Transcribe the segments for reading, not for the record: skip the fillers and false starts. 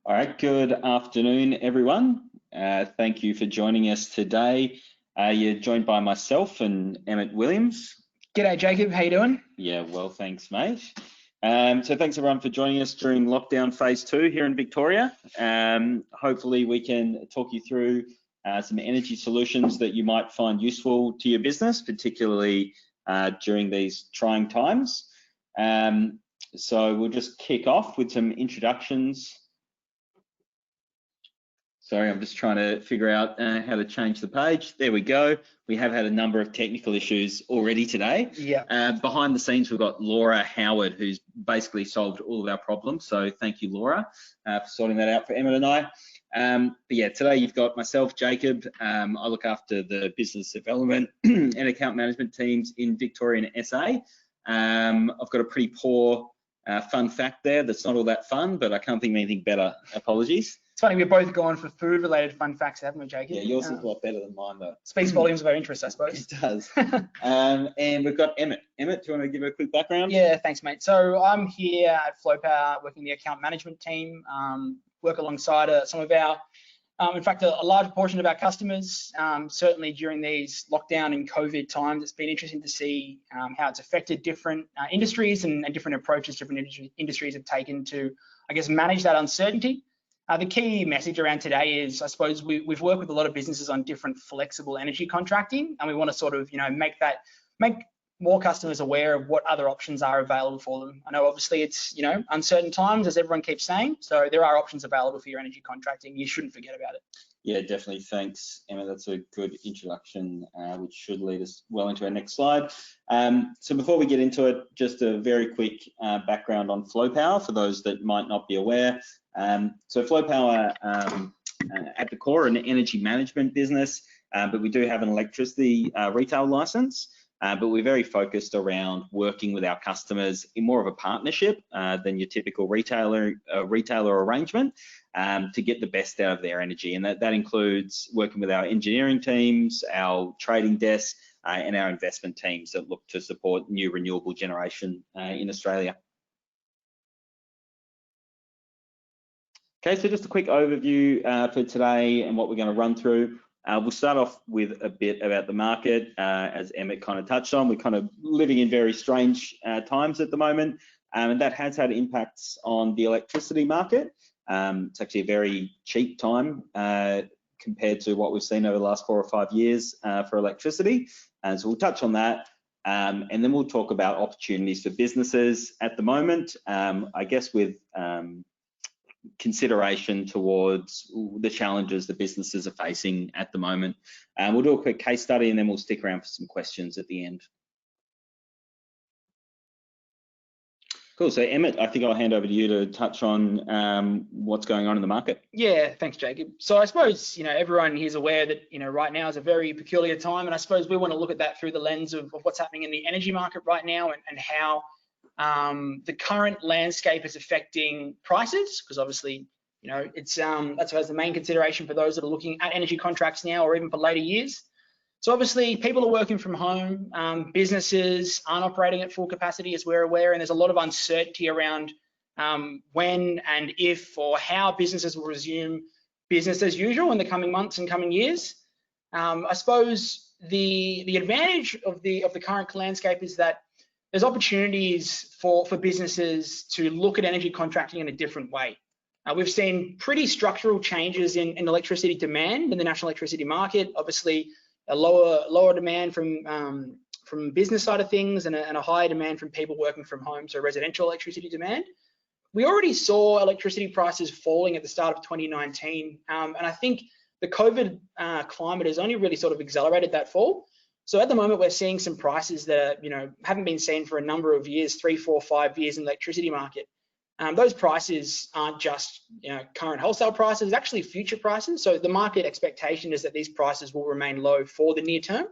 All right, good afternoon, everyone. Thank you for joining us today. You're joined by myself and Emmett Williams. G'day, Jacob. How you doing? Yeah, well, thanks, mate. So thanks, everyone, for joining us during lockdown phase 2 here in Victoria. Hopefully, we can talk you through some energy solutions that you might find useful to your business, particularly during these trying times. So we'll just kick off with some introductions. Sorry, I'm just trying to figure out how to change the page. There we go. We have had a number of technical issues already today. Yeah. Behind the scenes, we've got Laura Howard, who's basically solved all of our problems. So thank you, Laura, for sorting that out for Emmett and I. But yeah, today you've got myself, Jacob. I look after the business development and account management teams in Victoria and SA. I've got a pretty poor fun fact there that's not all that fun, but I can't think of anything better. Apologies. It's funny, we're both gone for food-related fun facts, haven't we, Jacob? Yeah, yours is a lot better than mine, though. Speaks volumes of our interest, I suppose. It does. And we've got Emmett. Emmett, do you want to give a quick background? Yeah, thanks, mate. So I'm here at FlowPower, working the account management team, work alongside some of our, in fact, a large portion of our customers. Certainly during these lockdown and COVID times, it's been interesting to see how it's affected different industries and different approaches different industries have taken to, I guess, manage that uncertainty. The key message around today is, I suppose, we've worked with a lot of businesses on different flexible energy contracting, and we want to sort of, make more customers aware of what other options are available for them. I know obviously it's, uncertain times, as everyone keeps saying, so there are options available for your energy contracting. You shouldn't forget about it. Yeah, definitely. Thanks, Emma. That's a good introduction, which should lead us well into our next slide. So before we get into it, just a very quick background on FlowPower for those that might not be aware. So FlowPower, at the core, an energy management business, but we do have an electricity retail license. But we're very focused around working with our customers in more of a partnership than your typical retailer arrangement to get the best out of their energy. And that includes working with our engineering teams, our trading desk, and our investment teams that look to support new renewable generation in Australia. Okay, so just a quick overview for today and what we're going to run through. We'll start off with a bit about the market, as Emmett kind of touched on. We're kind of living in very strange times at the moment, and that has had impacts on the electricity market. It's actually a very cheap time compared to what we've seen over the last 4 or 5 years for electricity. And so we'll touch on that, and then we'll talk about opportunities for businesses at the moment, I guess with consideration towards the challenges that businesses are facing at the moment. We'll do a quick case study and then we'll stick around for some questions at the end. Cool, so Emmett, I think I'll hand over to you to touch on what's going on in the market. Yeah, thanks, Jacob. So I suppose, everyone here is aware that, right now is a very peculiar time, and I suppose we want to look at that through the lens of what's happening in the energy market right now and how the current landscape is affecting prices, because obviously, it's that's the main consideration for those that are looking at energy contracts now or even for later years. So obviously, people are working from home, businesses aren't operating at full capacity, as we're aware, and there's a lot of uncertainty around when and if or how businesses will resume business as usual in the coming months and coming years. I suppose the advantage of the current landscape is that there's opportunities for businesses to look at energy contracting in a different way. We've seen pretty structural changes in electricity demand in the national electricity market. Obviously, a lower demand from business side of things and a higher demand from people working from home, so residential electricity demand. We already saw electricity prices falling at the start of 2019, and I think the COVID climate has only really sort of accelerated that fall. So at the moment, we're seeing some prices that haven't been seen for a number of years, 3, 4, 5 years in the electricity market. Those prices aren't just current wholesale prices, actually future prices. So the market expectation is that these prices will remain low for the near term.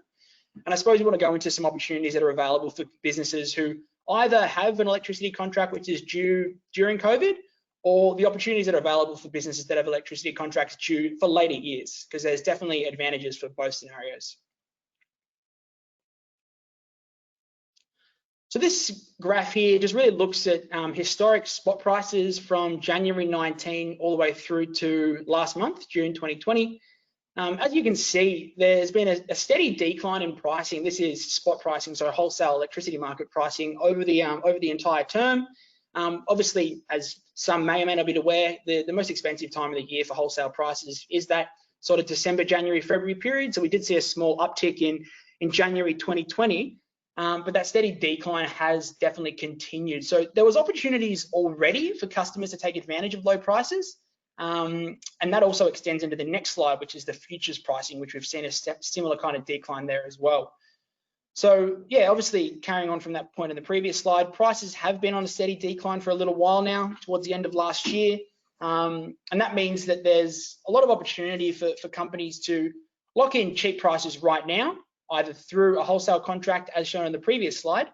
And I suppose we want to go into some opportunities that are available for businesses who either have an electricity contract which is due during COVID, or the opportunities that are available for businesses that have electricity contracts due for later years, because there's definitely advantages for both scenarios. So this graph here just really looks at historic spot prices from January 19 all the way through to last month, June 2020. As you can see, there's been a steady decline in pricing. This is spot pricing, so wholesale electricity market pricing over the entire term. Obviously, as some may or may not be aware, the most expensive time of the year for wholesale prices is that sort of December, January, February period. So we did see a small uptick in January 2020, but that steady decline has definitely continued. So there was opportunities already for customers to take advantage of low prices. And that also extends into the next slide, which is the futures pricing, which we've seen a similar kind of decline there as well. So yeah, obviously carrying on from that point in the previous slide, prices have been on a steady decline for a little while now, towards the end of last year. And that means that there's a lot of opportunity for companies to lock in cheap prices right now, either through a wholesale contract as shown in the previous slide,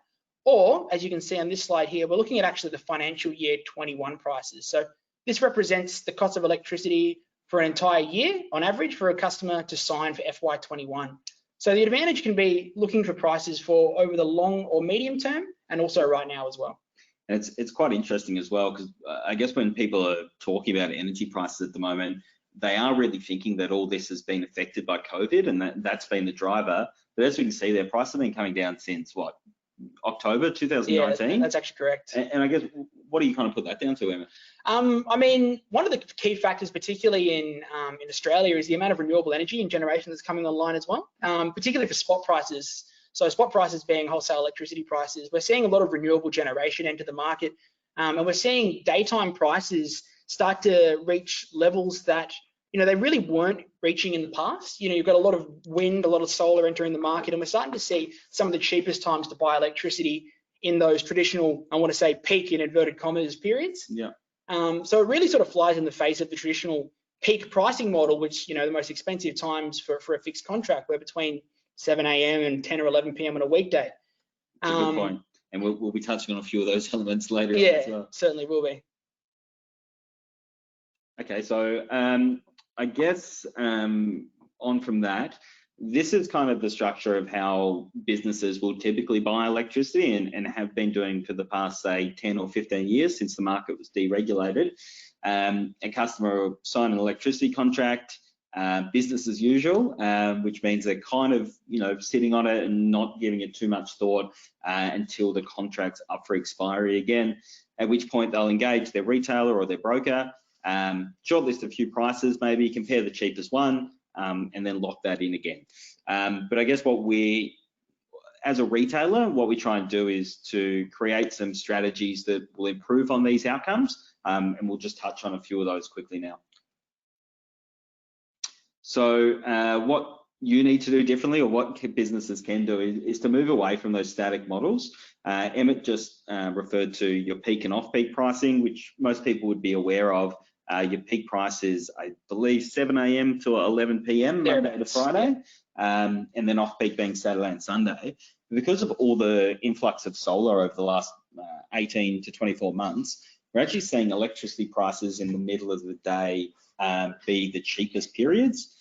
or as you can see on this slide here, we're looking at actually the financial year 21 prices. So this represents the cost of electricity for an entire year on average for a customer to sign for FY21. So the advantage can be looking for prices for over the long or medium term and also right now as well. And it's quite interesting as well, because I guess when people are talking about energy prices at the moment, they are really thinking that all this has been affected by COVID and that's been the driver. But as we can see, their prices have been coming down since what, October 2019? Yeah, that's actually correct. And I guess, what do you kind of put that down to, Emma? I mean, one of the key factors, particularly in Australia, is the amount of renewable energy and generation that's coming online as well, particularly for spot prices. So spot prices being wholesale electricity prices, we're seeing a lot of renewable generation enter the market, and we're seeing daytime prices start to reach levels that, you know, they really weren't reaching in the past. You know, you've got a lot of wind, a lot of solar entering the market, and we're starting to see some of the cheapest times to buy electricity in those traditional, I want to say, peak in inverted commas periods. Yeah. So it really sort of flies in the face of the traditional peak pricing model, which, you know, the most expensive times for a fixed contract were between 7 a.m. and 10 or 11 p.m. on a weekday. That's a good point. And we'll be touching on a few of those elements later. Yeah, as well. Certainly will be. Okay, so I guess on from that, this is kind of the structure of how businesses will typically buy electricity and have been doing for the past, say, 10 or 15 years since the market was deregulated. A customer will sign an electricity contract, business as usual, which means they're kind of, you know, sitting on it and not giving it too much thought until the contract's up for expiry again, at which point they'll engage their retailer or their broker, shortlist a few prices, maybe compare the cheapest one, and then lock that in again. But I guess what we, as a retailer, what we try and do is to create some strategies that will improve on these outcomes, and we'll just touch on a few of those quickly now. So what you need to do differently, or what businesses can do, is to move away from those static models. Emmett just referred to your peak and off-peak pricing, which most people would be aware of. Your peak price is, I believe, 7 a.m. to 11 p.m. Monday to Friday, and then off-peak being Saturday and Sunday. Because of all the influx of solar over the last 18 to 24 months, we're actually seeing electricity prices in the middle of the day be the cheapest periods,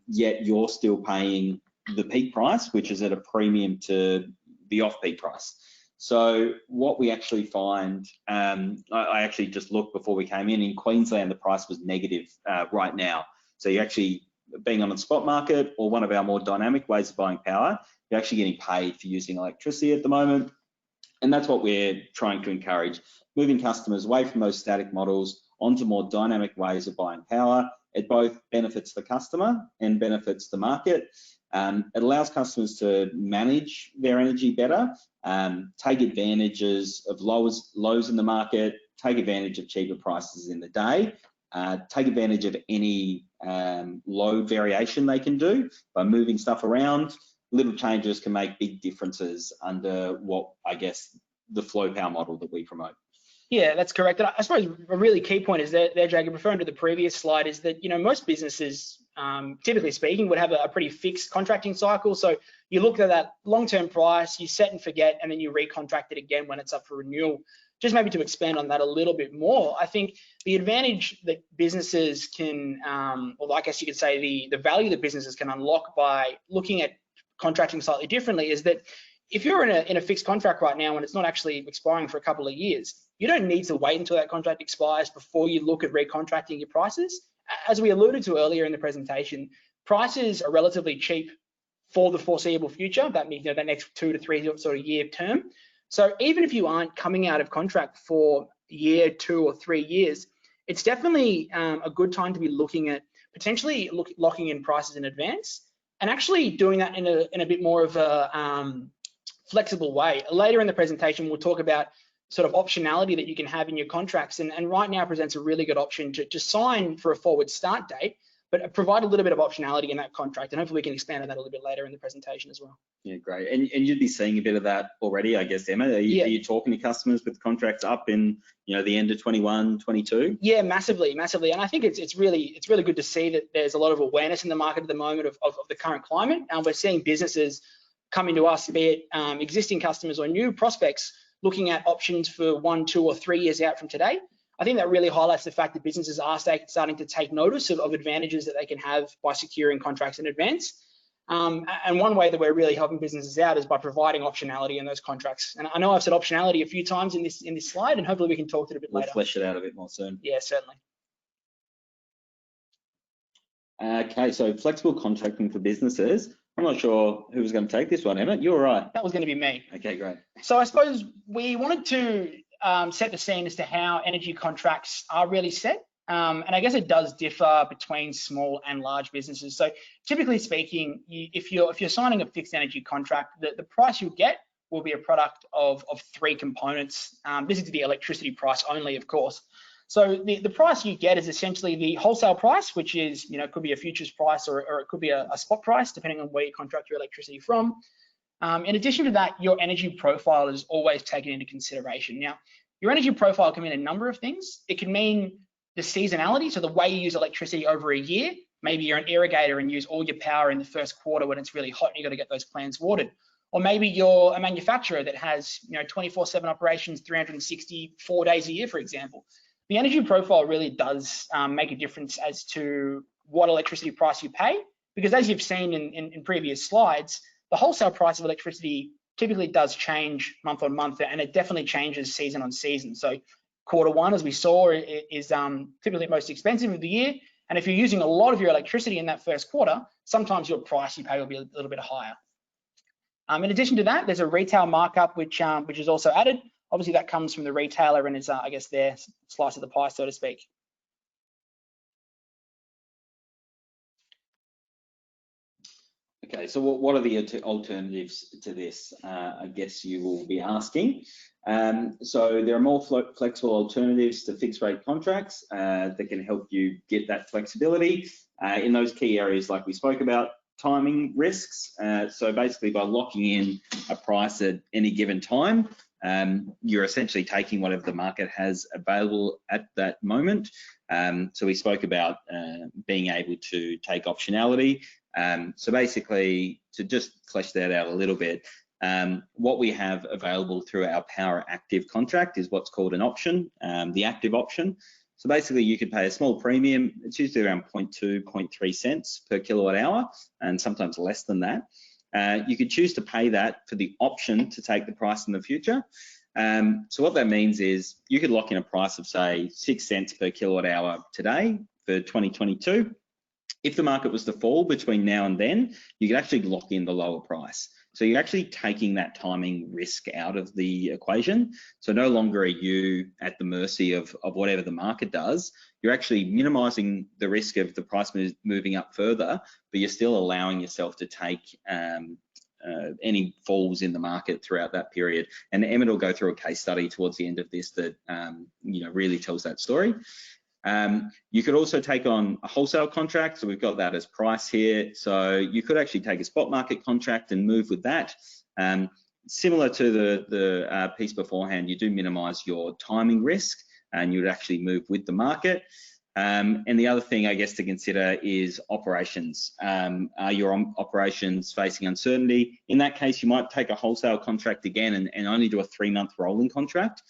yet you're still paying the peak price, which is at a premium to the off-peak price. So what we actually find, I actually just looked before we came in Queensland, the price was negative right now. So you're actually, being on the spot market or one of our more dynamic ways of buying power, you're actually getting paid for using electricity at the moment. And that's what we're trying to encourage, moving customers away from those static models onto more dynamic ways of buying power. It both benefits the customer and benefits the market. It allows customers to manage their energy better, take advantages of lows in the market, take advantage of cheaper prices in the day, take advantage of any load variation they can do by moving stuff around. Little changes can make big differences under what, I guess, the flow power model that we promote. Yeah, that's correct. And I suppose a really key point is that there, Jacob, referring to the previous slide, is that, you know, most businesses, typically speaking, would have a pretty fixed contracting cycle. So you look at that long-term price, you set and forget, and then you recontract it again when it's up for renewal. Just maybe to expand on that a little bit more, I think the advantage that businesses can, or I guess you could say the value that businesses can unlock by looking at contracting slightly differently, is that if you're in a fixed contract right now and it's not actually expiring for a couple of years, you don't need to wait until that contract expires before you look at recontracting your prices. As we alluded to earlier in the presentation, prices are relatively cheap for the foreseeable future. That means, that next 2 to 3 sort of year term. So even if you aren't coming out of contract for a year, 2 or 3 years, it's definitely a good time to be looking at potentially locking in prices in advance, and actually doing that in a bit more of a flexible way. Later in the presentation, we'll talk about sort of optionality that you can have in your contracts, and right now presents a really good option to sign for a forward start date, but provide a little bit of optionality in that contract, and hopefully we can expand on that a little bit later in the presentation as well. Yeah, great. And you'd be seeing a bit of that already, I guess, Emma. Are you talking to customers with contracts up in the end of 21, 22? Yeah, massively. And I think it's really good to see that there's a lot of awareness in the market at the moment of the current climate. And we're seeing businesses coming to us, be it existing customers or new prospects, looking at options for 1, 2 or 3 years out from today. I think that really highlights the fact that businesses are starting to take notice of advantages that they can have by securing contracts in advance. And one way that we're really helping businesses out is by providing optionality in those contracts. And I know I've said optionality a few times in this slide, and hopefully we can talk to it a bit later. We'll flesh it out a bit more soon. Yeah, certainly. Okay, so flexible contracting for businesses. I'm not sure who was going to take this one, Emma. You're right. That was going to be me. Okay, great. So I suppose we wanted to set the scene as to how energy contracts are really set. And I guess it does differ between small and large businesses. So typically speaking, if you're signing a fixed energy contract, the price you get will be a product of 3 components. This is the electricity price only, of course. So the price you get is essentially the wholesale price, which is, it could be a futures price or it could be a spot price, depending on where you contract your electricity from. In addition to that, your energy profile is always taken into consideration. Now, your energy profile can mean a number of things. It can mean the seasonality, so the way you use electricity over a year. Maybe you're an irrigator and use all your power in the first quarter when it's really hot and you've got to get those plants watered. Or maybe you're a manufacturer that has 24/7 operations, 364 days a year, for example. The energy profile really does make a difference as to what electricity price you pay, because as you've seen in previous slides, the wholesale price of electricity typically does change month on month, and it definitely changes season on season. So Q1, as we saw, is typically the most expensive of the year. And if you're using a lot of your electricity in that first quarter, sometimes your price you pay will be a little bit higher. In addition to that, there's a retail markup, which is also added. Obviously, that comes from the retailer and is, I guess, their slice of the pie, so to speak. Okay, so what are the alternatives to this? I guess you will be asking. So there are more flexible alternatives to fixed rate contracts that can help you get that flexibility in those key areas like we spoke about, timing risks. So basically by locking in a price at any given time, you're essentially taking whatever the market has available at that moment. So we spoke about being able to take optionality. So basically, to just flesh that out a little bit, what we have available through our Power Active contract is what's called an option, the active option. So basically, you could pay a small premium. It's usually around 0.2, 0.3 cents per kilowatt hour, and sometimes less than that. You could choose to pay that for the option to take the price in the future. So what that means is you could lock in a price of, say, 6 cents per kilowatt hour today for 2022. If the market was to fall between now and then, you could actually lock in the lower price. So you're actually taking that timing risk out of the equation. So no longer are you at the mercy of whatever the market does. You're actually minimizing the risk of the price moving up further, but you're still allowing yourself to take any falls in the market throughout that period. And Emmett will go through a case study towards the end of this that really tells that story. You could also take on a wholesale contract. So we've got that as price here. So you could actually take a spot market contract and move with that. Similar to the piece beforehand, you do minimize your timing risk and you would actually move with the market. And the other thing, I guess, to consider is operations. Are your operations facing uncertainty? In that case, you might take a wholesale contract again and only do a 3-month rolling contract.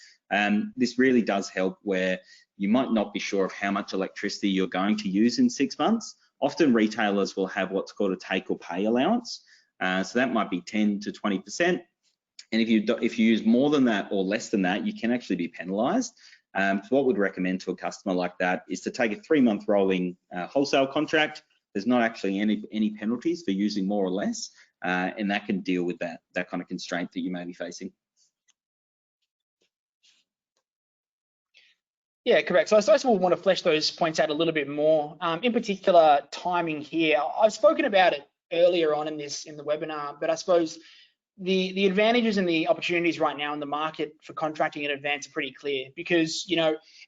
This really does help where you might not be sure of how much electricity you're going to use in 6 months. Often retailers will have what's called a take or pay allowance. So that might be 10 to 20%. And if you use more than that or less than that, you can actually be penalised. So what we'd recommend to a customer like that is to take a 3-month rolling wholesale contract. There's not actually any penalties for using more or less, and that can deal with that kind of constraint that you may be facing. Yeah, correct. So I suppose we'll want to flesh those points out a little bit more. In particular, timing here. I've spoken about it earlier on in the webinar, but I suppose the advantages and the opportunities right now in the market for contracting in advance are pretty clear, because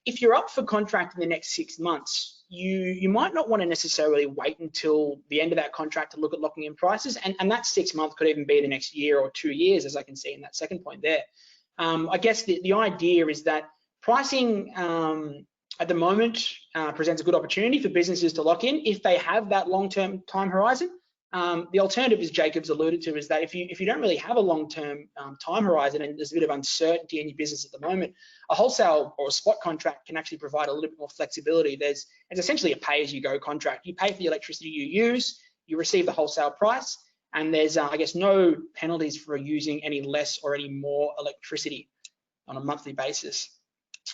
if you're up for contract in the next 6 months, you might not want to necessarily wait until the end of that contract to look at locking in prices, and that 6 months could even be the next year or 2 years, as I can see in that second point there. I guess the idea is that pricing at the moment presents a good opportunity for businesses to lock in if they have that long-term time horizon. The alternative, as Jacob's alluded to, is that if you don't really have a long-term time horizon and there's a bit of uncertainty in your business at the moment, a wholesale or a spot contract can actually provide a little bit more flexibility. It's essentially a pay-as-you-go contract. You pay for the electricity you use, you receive the wholesale price, and there's, I guess, no penalties for using any less or any more electricity on a monthly basis.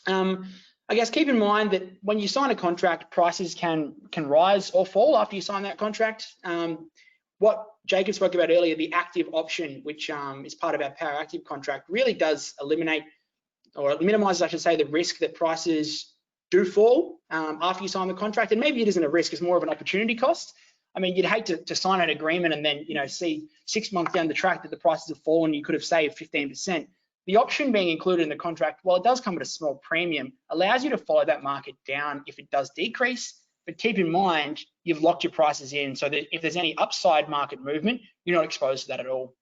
I guess keep in mind that when you sign a contract, prices can rise or fall after you sign that contract. What Jacob spoke about earlier, the active option, which is part of our Power Active contract, really does eliminate, or minimises, I should say, the risk that prices do fall after you sign the contract. And maybe it isn't a risk, it's more of an opportunity cost. I mean, you'd hate to sign an agreement and then see 6 months down the track that the prices have fallen, you could have saved 15%. The option being included in the contract, while it does come at a small premium, allows you to follow that market down if it does decrease. But keep in mind, you've locked your prices in so that if there's any upside market movement, you're not exposed to that at all.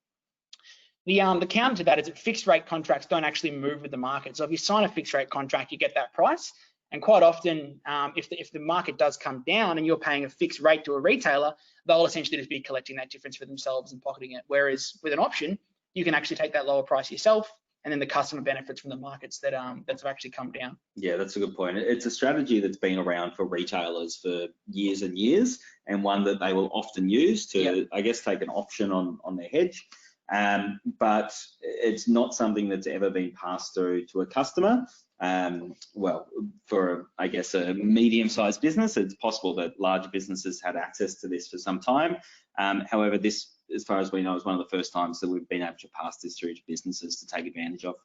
The counter to that is that fixed rate contracts don't actually move with the market. So if you sign a fixed rate contract, you get that price. And quite often, if the market does come down and you're paying a fixed rate to a retailer, they'll essentially just be collecting that difference for themselves and pocketing it. Whereas with an option, you can actually take that lower price yourself, and then the customer benefits from the markets that's actually come down. Yeah, that's a good point. It's a strategy that's been around for retailers for years and years, and one that they will often use to, I guess, take an option on their hedge. But it's not something that's ever been passed through to a customer. Well, for, I guess, a medium-sized business, it's possible that larger businesses had access to this for some time. However, this, as far as we know, is one of the first times that we've been able to pass this through to businesses to take advantage of.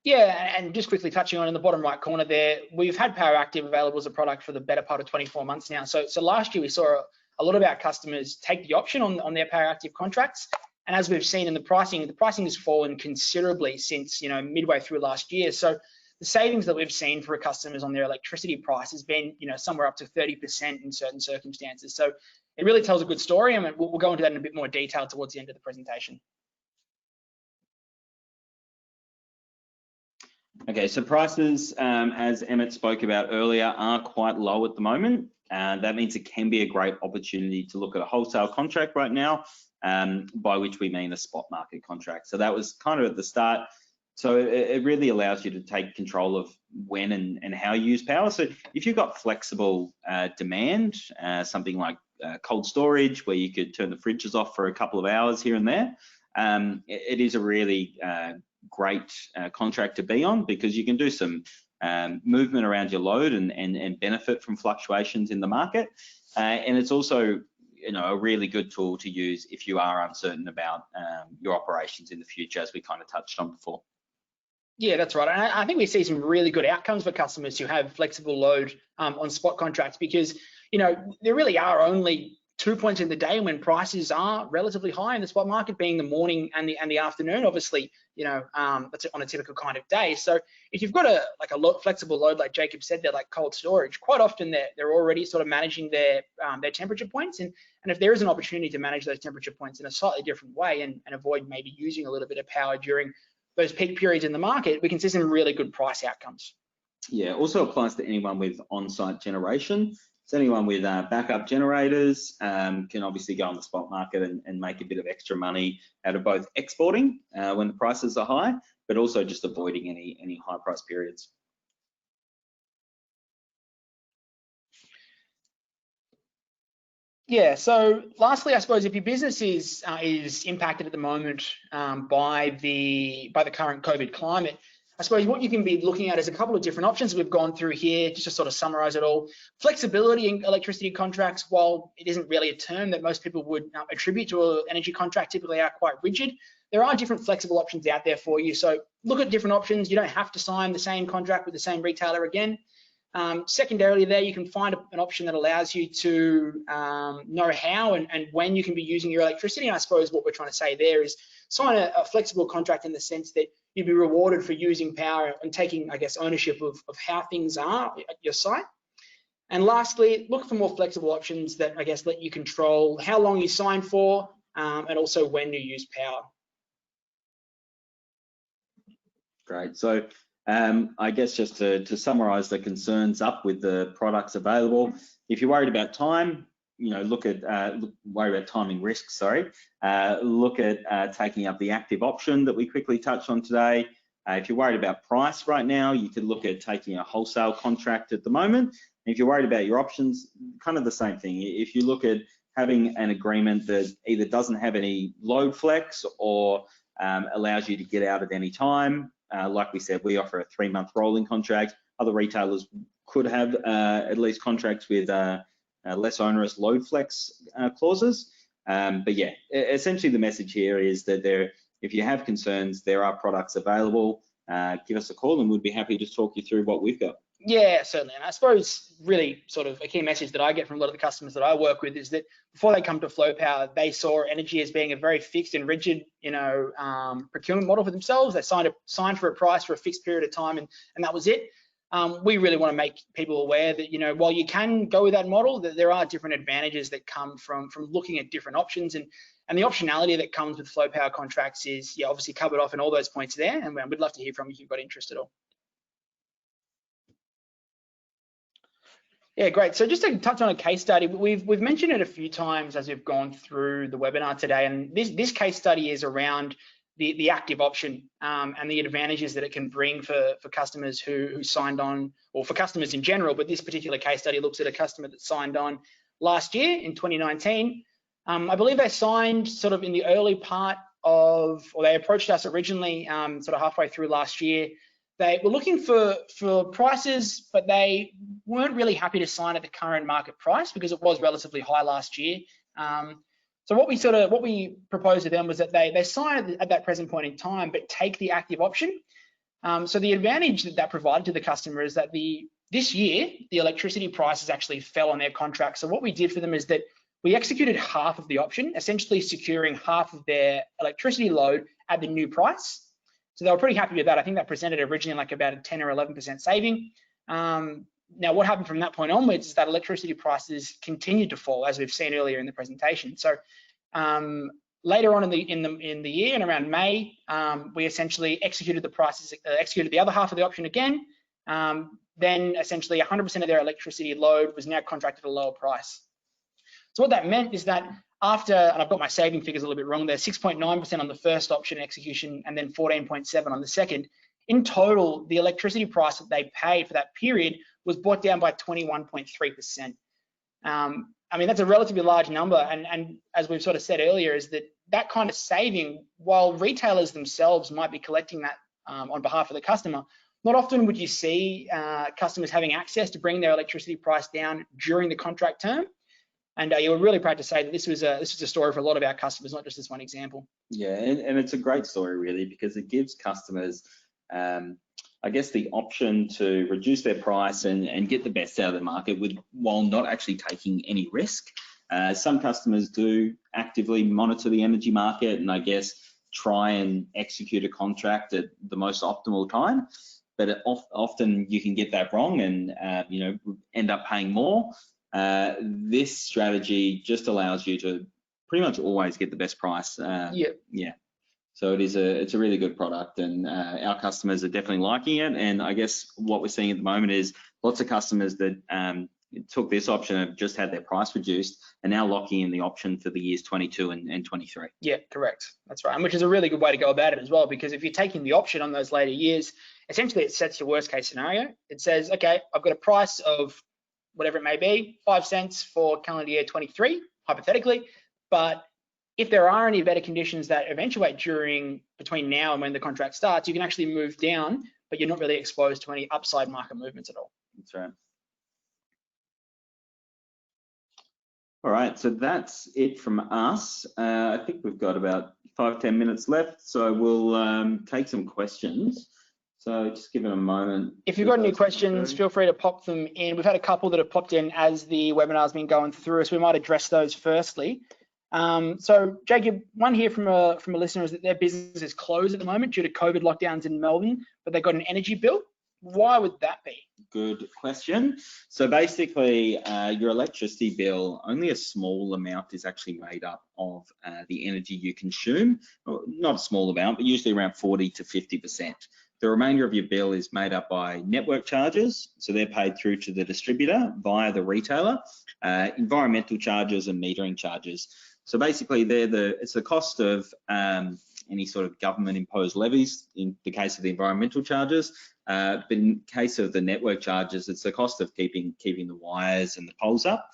Yeah, and just quickly touching on in the bottom right corner there, we've had Power Active available as a product for the better part of 24 months now. So last year we saw a lot of our customers take the option on their Power Active contracts. And as we've seen in the pricing has fallen considerably since midway through last year. So the savings that we've seen for customers on their electricity price has been somewhere up to 30% in certain circumstances. So it really tells a good story, and we'll go into that in a bit more detail towards the end of the presentation. Okay, so prices, as Emmett spoke about earlier, are quite low at the moment. That means it can be a great opportunity to look at a wholesale contract right now, by which we mean a spot market contract. So that was kind of at the start. So it really allows you to take control of when and how you use power. So if you've got flexible demand, something like cold storage, where you could turn the fridges off for a couple of hours here and there, it is a really great contract to be on, because you can do some movement around your load and benefit from fluctuations in the market. And it's also a really good tool to use if you are uncertain about your operations in the future, as we kind of touched on before. Yeah, that's right. And I think we see some really good outcomes for customers who have flexible load on spot contracts, because there really are only 2 points in the day when prices are relatively high in the spot market, being the morning and the afternoon. Obviously, that's on a typical kind of day. So if you've got a flexible load, like Jacob said, they're like cold storage, quite often they're already sort of managing their temperature points. And if there is an opportunity to manage those temperature points in a slightly different way and avoid maybe using a little bit of power during those peak periods in the market, we can see some really good price outcomes. Yeah, also applies to anyone with on-site generation. So anyone with backup generators can obviously go on the spot market and make a bit of extra money out of both exporting when the prices are high, but also just avoiding any high price periods. Yeah, so lastly, I suppose if your business is impacted at the moment by the current COVID climate, I suppose what you can be looking at is a couple of different options we've gone through here, just to sort of summarize it all. Flexibility in electricity contracts, while it isn't really a term that most people would attribute to an energy contract, typically are quite rigid. There are different flexible options out there for you. So look at different options. You don't have to sign the same contract with the same retailer again. Secondarily, there you can find an option that allows you to know how and when you can be using your electricity. And I suppose what we're trying to say there is sign a flexible contract in the sense that you'd be rewarded for using power and taking, I guess, ownership of how things are at your site. And lastly, look for more flexible options that, I guess, let you control how long you sign for and also when you use power. Great. So I guess just to summarize the concerns up with the products available, if you're worried about time, worry about timing risks, look at taking up the active option that we quickly touched on today. If you're worried about price right now, you could look at taking a wholesale contract at the moment. And if you're worried about your options, kind of the same thing. If you look at having an agreement that either doesn't have any load flex or allows you to get out at any time, like we said, we offer a 3-month rolling contract. Other retailers could have at least contracts with less onerous load flex clauses. But yeah, essentially the message here is that if you have concerns, there are products available. Give us a call and we'd be happy to talk you through what we've got. Yeah, certainly. And I suppose really sort of a key message that I get from a lot of the customers that I work with is that before they come to Flow Power, they saw energy as being a very fixed and rigid, procurement model for themselves. They signed for a price for a fixed period of time and that was it. We really want to make people aware that, while you can go with that model, that there are different advantages that come from looking at different options and the optionality that comes with Flow Power contracts is obviously covered off in all those points there. And we'd love to hear from you if you've got interest at all. Yeah, great. So just to touch on a case study, we've mentioned it a few times as we've gone through the webinar today, and this case study is around the active option and the advantages that it can bring for customers who signed on, or for customers in general. But this particular case study looks at a customer that signed on last year in 2019. I believe they signed sort of in the early part of, or they approached us originally sort of halfway through last year. They were looking for prices, but they weren't really happy to sign at the current market price because it was relatively high last year. So what we proposed to them was that they sign at that present point in time, but take the active option. So the advantage that provided to the customer is that this year the electricity prices actually fell on their contract. So what we did for them is that we executed half of the option, essentially securing half of their electricity load at the new price. So they were pretty happy with that. I think that presented originally like about a 10 or 11% saving. Now, what happened from that point onwards is that electricity prices continued to fall, as we've seen earlier in the presentation. So later on in the year, and around May, we essentially executed the other half of the option again. Then essentially 100% of their electricity load was now contracted at a lower price. So what that meant is that after, and I've got my saving figures a little bit wrong there, 6.9% on the first option execution and then 14.7 on the second. In total, the electricity price that they paid for that period was brought down by 21.3%. I mean, that's a relatively large number. And as we've sort of said earlier, is that kind of saving, while retailers themselves might be collecting that on behalf of the customer, not often would you see customers having access to bring their electricity price down during the contract term. And you were really proud to say that this was a story for a lot of our customers, not just this one example. Yeah, and it's a great story really, because it gives customers, I guess, the option to reduce their price and get the best out of the market while not actually taking any risk. Some customers do actively monitor the energy market and I guess try and execute a contract at the most optimal time, but often you can get that wrong and end up paying more. This strategy just allows you to pretty much always get the best price. Yeah. So it's a really good product, and our customers are definitely liking it. And I guess what we're seeing at the moment is lots of customers that took this option have just had their price reduced and now locking in the option for the years 22 and 23. Yeah, correct. That's right. And which is a really good way to go about it as well, because if you're taking the option on those later years, essentially it sets your worst case scenario. It says, okay, I've got a price of whatever it may be, 5 cents for calendar year 23. hypothetically, but if there are any better conditions that eventuate between now and when the contract starts, you can actually move down, but you're not really exposed to any upside market movements at all. That's right. All right, so that's it from us. I think we've got about 5-10 minutes left, so we'll take some questions. So just give it a moment. If you've got any questions, feel free to pop them in. We've had a couple that have popped in as the webinar's been going through, so we might address those firstly. So Jacob, one here from a listener is that their business is closed at the moment due to COVID lockdowns in Melbourne, but they got an energy bill. Why would that be? Good question. So basically, your electricity bill, only a small amount is actually made up of the energy you consume. Well, not a small amount, but usually around 40 to 50%. The remainder of your bill is made up by network charges, so they're paid through to the distributor via the retailer, environmental charges and metering charges. So basically, it's the cost of any sort of government-imposed levies in the case of the environmental charges. But in case of the network charges, it's the cost of keeping the wires and the poles up.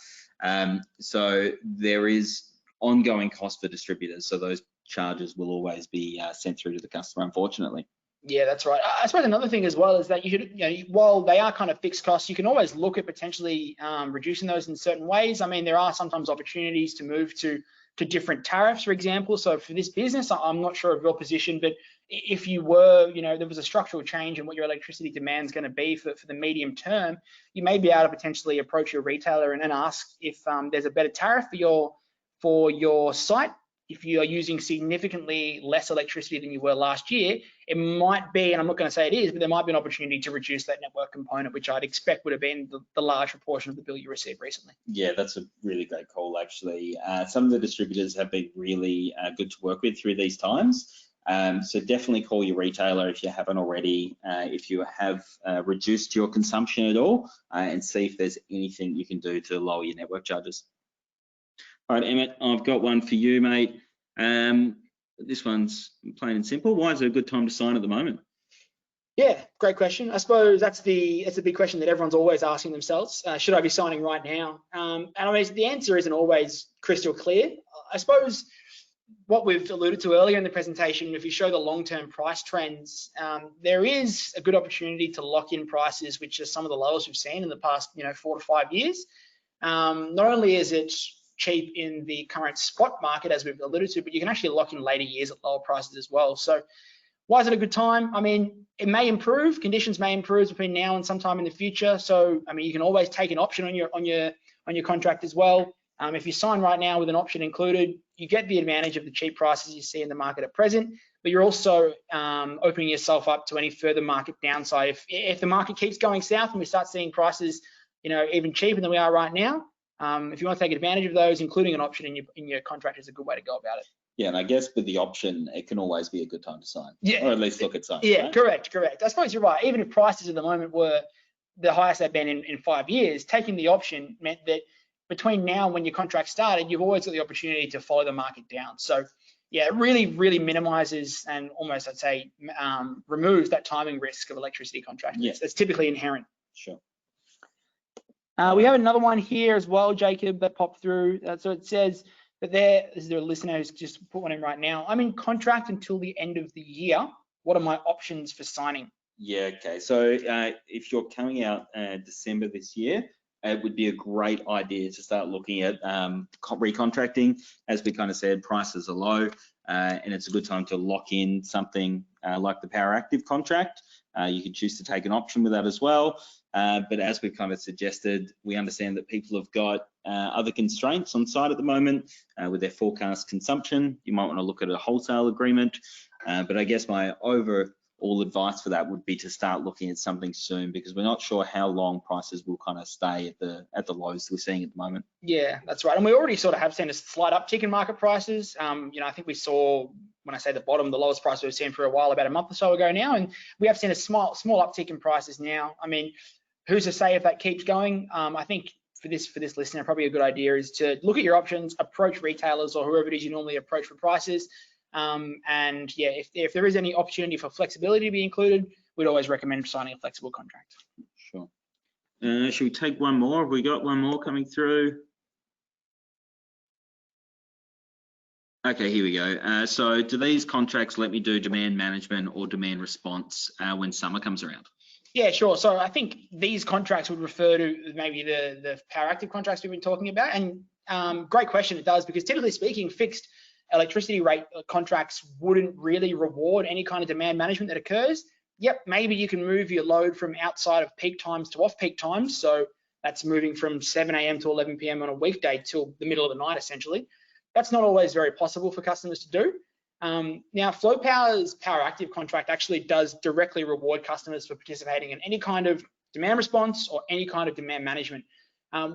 So there is ongoing cost for distributors. So those charges will always be sent through to the customer, unfortunately. Yeah, that's right. I suppose another thing as well is that you should, while they are kind of fixed costs, you can always look at potentially reducing those in certain ways. I mean, there are sometimes opportunities to move to different tariffs, for example. So for this business, I'm not sure of your position, but if you were, there was a structural change in what your electricity demand is going to be for the medium term, you may be able to potentially approach your retailer and ask if there's a better tariff for your site. If you are using significantly less electricity than you were last year, it might be, and I'm not going to say it is, but there might be an opportunity to reduce that network component, which I'd expect would have been the large proportion of the bill you received recently. Yeah, that's a really great call, actually. Some of the distributors have been really good to work with through these times. So definitely call your retailer if you haven't already, if you have reduced your consumption at all, and see if there's anything you can do to lower your network charges. All right, Emmett, I've got one for you, mate. This one's plain and simple. Why is it a good time to sign at the moment? Yeah, great question. I suppose that's a big question that everyone's always asking themselves. Should I be signing right now? And I mean, the answer isn't always crystal clear. I suppose what we've alluded to earlier in the presentation, if you show the long-term price trends, there is a good opportunity to lock in prices, which are some of the lowest we've seen in the past, 4 to 5 years. Not only is it cheap in the current spot market, as we've alluded to, but you can actually lock in later years at lower prices as well. So why is it a good time? I mean, it may improve, conditions may improve between now and sometime in the future. So, I mean, you can always take an option on your contract as well. If you sign right now with an option included, you get the advantage of the cheap prices you see in the market at present, but you're also opening yourself up to any further market downside. If the market keeps going south and we start seeing prices, even cheaper than we are right now, if you want to take advantage of those, including an option in your contract is a good way to go about it. Yeah, and I guess with the option, it can always be a good time to sign. Yeah, or at least look at signing. Yeah, right? correct. I suppose you're right. Even if prices at the moment were the highest they've been in 5 years, taking the option meant that between now and when your contract started, you've always got the opportunity to follow the market down. So yeah, it really, really minimizes and almost, I'd say, removes that timing risk of electricity contracts. Yeah. It's typically inherent. Sure. We have another one here as well, Jacob, that popped through. So it says that is there a listener who's just put one in right now. I'm in contract until the end of the year. What are my options for signing? Yeah, okay. So if you're coming out December this year, it would be a great idea to start looking at recontracting. As we kind of said, prices are low, and it's a good time to lock in something like the Power Active contract. You can choose to take an option with that as well. But as we've kind of suggested, we understand that people have got other constraints on site at the moment with their forecast consumption. You might want to look at a wholesale agreement. But I guess my overall advice for that would be to start looking at something soon, because we're not sure how long prices will kind of stay at the lows we're seeing at the moment. Yeah, that's right. And we already sort of have seen a slight uptick in market prices. I think we saw, when I say the bottom, the lowest price we've seen for a while, about a month or so ago now, and we have seen a small uptick in prices now. I mean, who's to say if that keeps going? I think for this listener, probably a good idea is to look at your options, approach retailers or whoever it is you normally approach for prices. And yeah, if there is any opportunity for flexibility to be included, we'd always recommend signing a flexible contract. Sure. Should we take one more? Have we got one more coming through? Okay, here we go. So do these contracts let me do demand management or demand response when summer comes around? Yeah, sure. So I think these contracts would refer to maybe the power active contracts we've been talking about. And great question, it does, because typically speaking, fixed electricity rate contracts wouldn't really reward any kind of demand management that occurs. Yep, maybe you can move your load from outside of peak times to off-peak times. So that's moving from 7 a.m. to 11 p.m. on a weekday till the middle of the night, essentially. That's not always very possible for customers to do. Now, Flow Power's Power Active contract actually does directly reward customers for participating in any kind of demand response or any kind of demand management.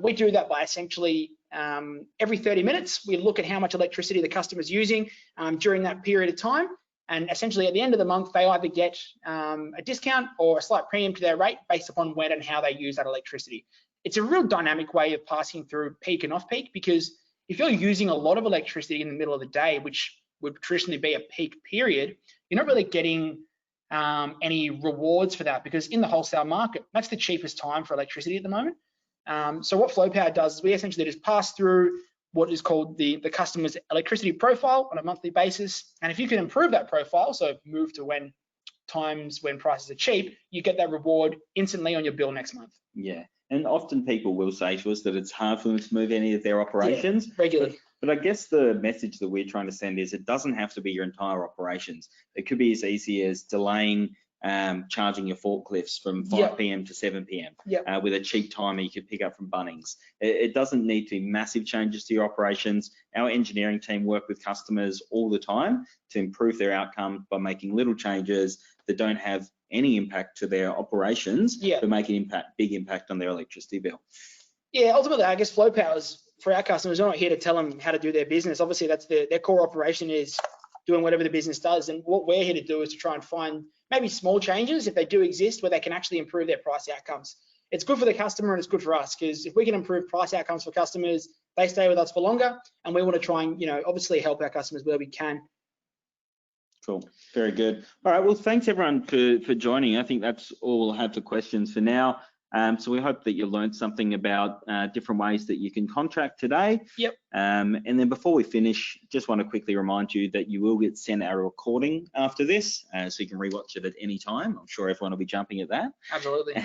We do that by essentially every 30 minutes, we look at how much electricity the customer's using during that period of time. And essentially at the end of the month, they either get a discount or a slight premium to their rate based upon when and how they use that electricity. It's a real dynamic way of passing through peak and off peak, because if you're using a lot of electricity in the middle of the day, which would traditionally be a peak period, you're not really getting any rewards for that, because in the wholesale market, that's the cheapest time for electricity at the moment. So what Flow Power does is we essentially just pass through what is called the customer's electricity profile on a monthly basis. And if you can improve that profile, so move to when prices are cheap, you get that reward instantly on your bill next month. Yeah, and often people will say to us that it's hard for them to move any of their operations. Yeah, regularly. But I guess the message that we're trying to send is it doesn't have to be your entire operations. It could be as easy as delaying charging your forklifts from 5 p.m. to 7 p.m. With a cheap timer you could pick up from Bunnings. It doesn't need to be massive changes to your operations. Our engineering team work with customers all the time to improve their outcome by making little changes that don't have any impact to their operations, but make an big impact on their electricity bill. Yeah, ultimately, I guess Flow Power's for our customers. We're not here to tell them how to do their business. Obviously, that's their core operation is doing whatever the business does. And what we're here to do is to try and find maybe small changes, if they do exist, where they can actually improve their price outcomes. It's good for the customer and it's good for us, because if we can improve price outcomes for customers, they stay with us for longer. And we want to try and, obviously help our customers where we can. Cool, very good. All right, well, thanks everyone for joining. I think that's all we'll have for questions for now. So we hope that you learned something about different ways that you can contract today. Yep. And then before we finish, just want to quickly remind you that you will get sent our recording after this, so you can rewatch it at any time. I'm sure everyone will be jumping at that. Absolutely.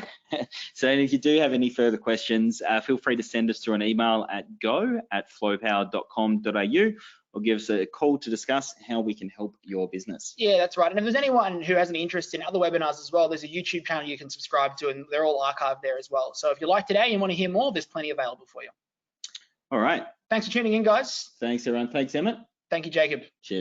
So if you do have any further questions, feel free to send us through an email at go@flowpower.com.au, or give us a call to discuss how we can help your business. Yeah, that's right. And if there's anyone who has an interest in other webinars as well, there's a YouTube channel you can subscribe to, and they're all archived there as well. So if you like today and want to hear more, there's plenty available for you. All right. Thanks for tuning in, guys. Thanks, everyone. Thanks, Emmett. Thank you, Jacob. Cheers.